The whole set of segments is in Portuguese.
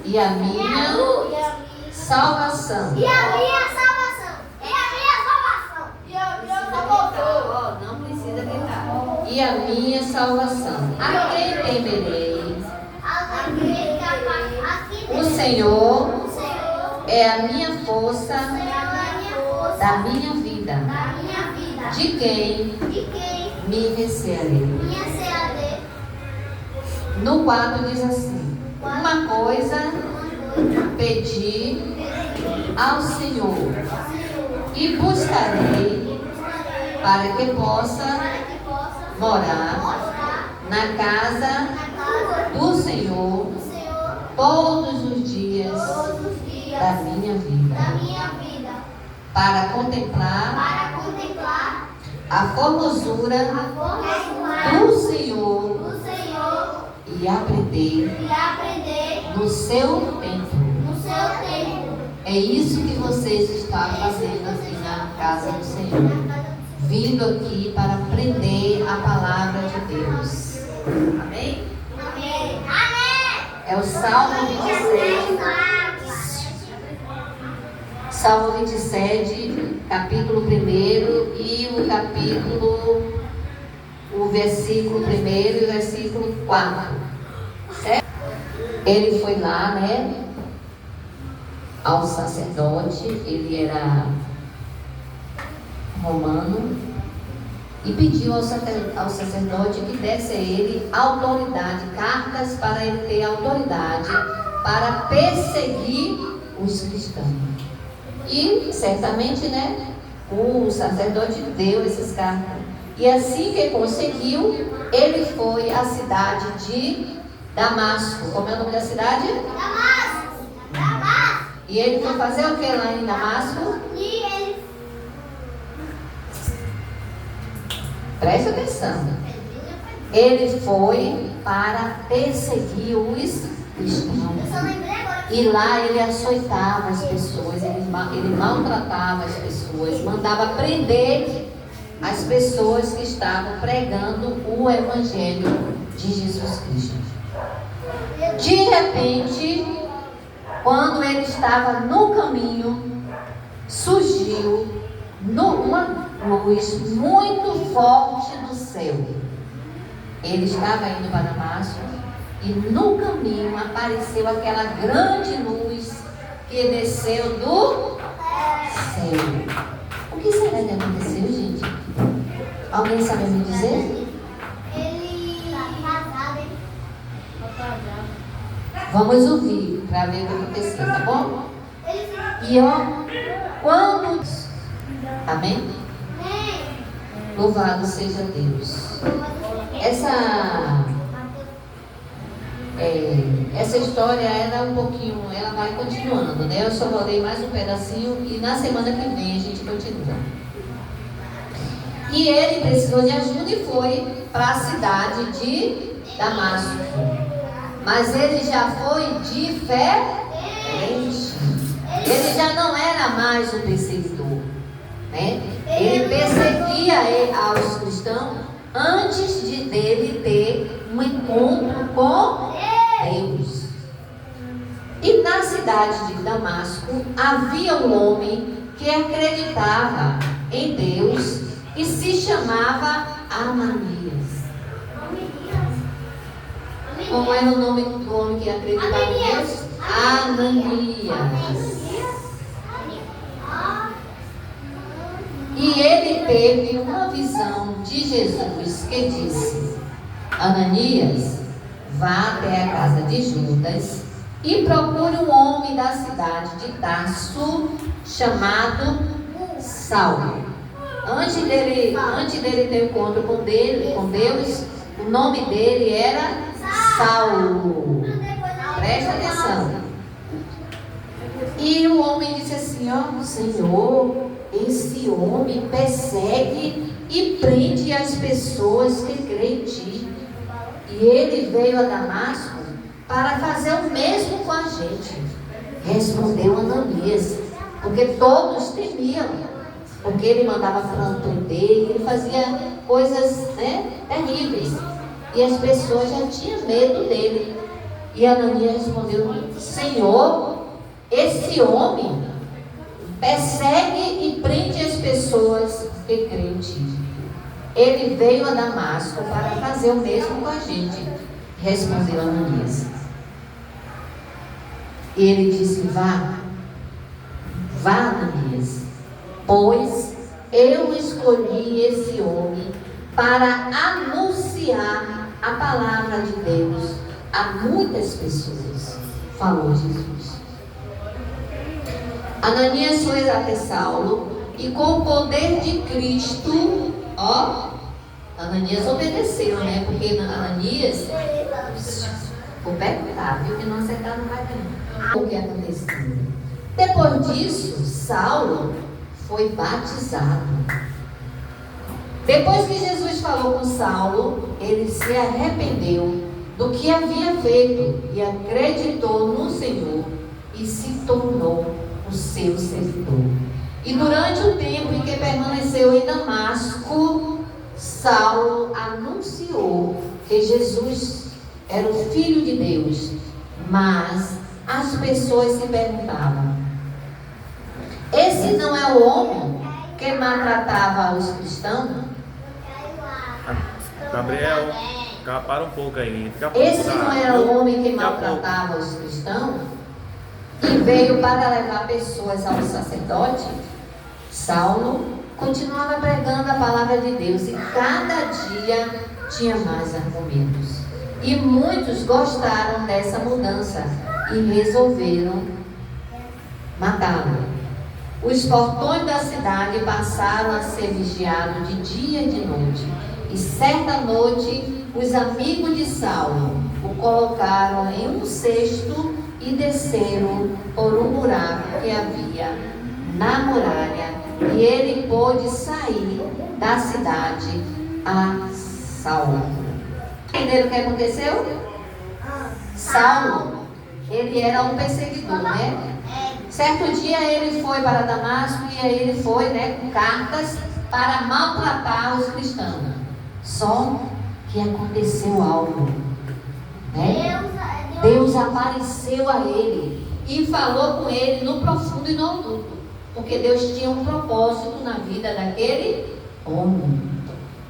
e a minha salvação. E a minha salvação. E a minha salvação. E a minha salvação. Não precisa gritar. E a minha salvação. A quem temerei? O Senhor é a minha força da minha vida. De quem me recearei? No 4 diz assim: uma coisa pedi ao Senhor e buscarei para que possa morar na casa do Senhor todos os dias da minha vida, para contemplar a formosura do Senhor e aprender no seu templo. É isso que vocês estão fazendo aqui na casa do Senhor, vindo aqui para aprender a palavra de Deus. Amém? É o Salmo 27. Salmo 27, capítulo 1 e o versículo 1 e o versículo 4. Certo? Ele foi lá, né, ao sacerdote, ele era romano, e pediu ao sacerdote que desse a ele autoridade, cartas para ele ter autoridade para perseguir os cristãos. E certamente, né, o sacerdote deu essas cartas. E assim que conseguiu, ele foi à cidade de Damasco. Como é o nome da cidade? Damasco. E ele foi fazer o que lá em Damasco? Preste atenção. Ele foi para perseguir os cristãos. E lá ele açoitava as pessoas, ele maltratava as pessoas, mandava prender as pessoas que estavam pregando o Evangelho de Jesus Cristo. De repente, quando ele estava no caminho, surgiu uma luz muito forte do céu. Ele estava indo para Damasco e no caminho apareceu aquela grande luz que desceu do céu. O que será que aconteceu, gente? Alguém sabe me dizer? Ele está casado, hein? Vamos ouvir para ver o que aconteceu, tá bom? E quando... Amém? Louvado seja Deus. Essa história, ela vai continuando, né? Eu só rolei mais um pedacinho e na semana que vem a gente continua. E ele precisou de ajuda e foi para a cidade de Damasco. Mas ele já foi diferente. Ele já não era mais o perseguidor, né? Ele perseguia aos cristãos antes dele ter um encontro com Deus. E na cidade de Damasco havia um homem que acreditava em Deus e se chamava Ananias. Como era o nome do homem que acreditava em Deus? Ananias. E ele teve uma visão de Jesus que disse: Ananias, vá até a casa de Judas e procure um homem da cidade de Tarso chamado Saulo. Antes dele ter encontro com Deus, o nome dele era Saulo. Presta atenção. E o homem disse assim: ó, Senhor, esse homem persegue e prende as pessoas que creem em ti. E ele veio a Damasco para fazer o mesmo com a gente. Respondeu Ananias, porque todos temiam, porque ele mandava prender, ele fazia coisas, né, terríveis. E as pessoas já tinham medo dele. E Ananias respondeu: Senhor, esse homem persegue e prende as pessoas que creem em ti. Ele veio a Damasco para fazer o mesmo com a gente. Respondeu Ananias. E ele disse: vá, Ananias, pois eu escolhi esse homem para anunciar a palavra de Deus a muitas pessoas. Falou Jesus. Ananias foi até Saulo e com o poder de Cristo, Ananias obedeceu, né? Porque Ananias, vou perguntar, viu? Que não acertar não vai ganhar. O que aconteceu? Depois disso, Saulo foi batizado. Depois que Jesus falou com Saulo, ele se arrependeu do que havia feito e acreditou no Senhor e se tornou o seu servidor. E durante o tempo em que permaneceu em Damasco, Saulo anunciou que Jesus era o Filho de Deus, mas as pessoas se perguntavam: esse não é o homem que maltratava os cristãos? Gabriel, para um pouco aí. Esse não era o homem que maltratava os cristãos e veio para levar pessoas ao sacerdote? Saulo continuava pregando a palavra de Deus e cada dia tinha mais argumentos. E muitos gostaram dessa mudança e resolveram matá-lo. Os portões da cidade passaram a ser vigiados de dia e de noite. E certa noite, os amigos de Saulo o colocaram em um cesto e desceram por um buraco que havia na muralha. E ele pôde sair da cidade a Saulo. Entenderam o que aconteceu? Saulo, ele era um perseguidor, né? Certo dia ele foi para Damasco e aí ele foi, né, com cartas para maltratar os cristãos. Só que aconteceu algo, né? Deus apareceu a ele e falou com ele no profundo e no oculto, porque Deus tinha um propósito na vida daquele homem.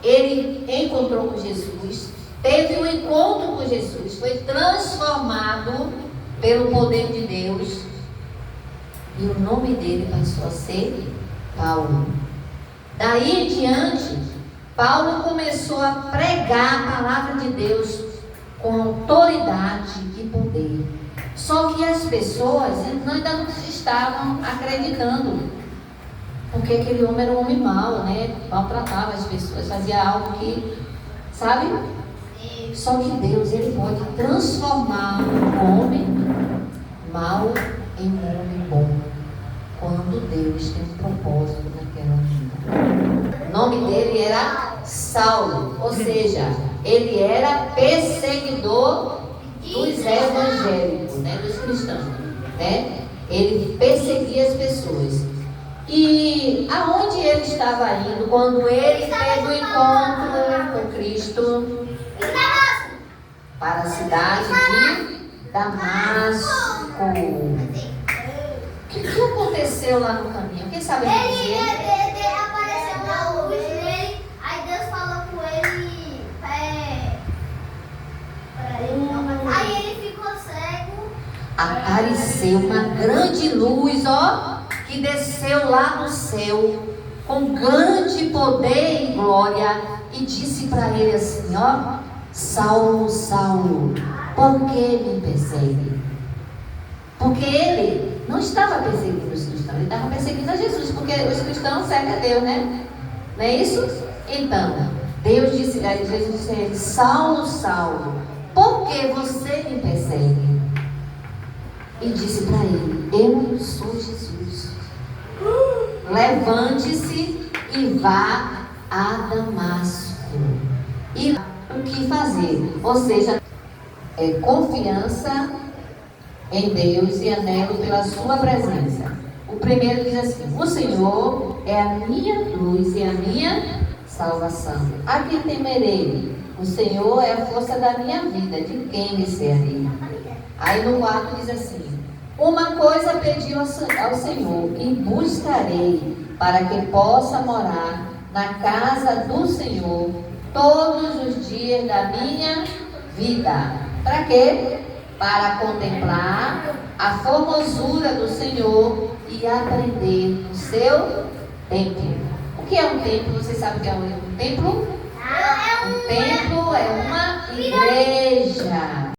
Ele encontrou com Jesus, teve um encontro com Jesus, foi transformado pelo poder de Deus e o nome dele passou a ser Paulo. Daí em diante, Paulo começou a pregar a palavra de Deus com autoridade e poder. Só que as pessoas ainda não estavam acreditando, porque aquele homem era um homem mau, né? Maltratava as pessoas, fazia algo que, sabe? Só que Deus, ele pode transformar um homem mau em um homem bom, quando Deus tem um propósito naquela vida. O nome dele era Saulo, ou seja, ele era perseguidor dos evangélicos, né, dos cristãos, né? Ele perseguia as pessoas. E aonde ele estava indo quando ele teve o encontro com Cristo? Para a cidade de Damasco. O que aconteceu lá no caminho? Quem sabe dizer? Ele apareceu uma luz nele, aí Deus falou com ele, aí ele ficou cego. Apareceu uma grande luz, que desceu lá no céu, com grande poder e glória, e disse para ele assim, Saulo, Saulo, por que me persegue? Porque ele não estava perseguindo os cristãos, ele estava perseguindo a Jesus, porque os cristãos servem a Deus, né? Não é isso? Então, Deus disse, Jesus disse a ele, Saulo, Saulo, por que você me persegue? E disse para ele, eu sou Jesus. Levante-se e vá a Damasco. E o que fazer? Ou seja, confiança em Deus e anelo pela sua presença. O primeiro diz assim, o Senhor é a minha luz e a minha salvação. A quem temerei? O Senhor é a força da minha vida, de quem me serei? Aí no 4 diz assim: uma coisa pedi ao Senhor, e buscarei, para que possa morar na casa do Senhor todos os dias da minha vida. Para quê? Para contemplar a formosura do Senhor e aprender no seu templo. O que é um templo? Você sabe o que é um templo? Um templo é uma igreja.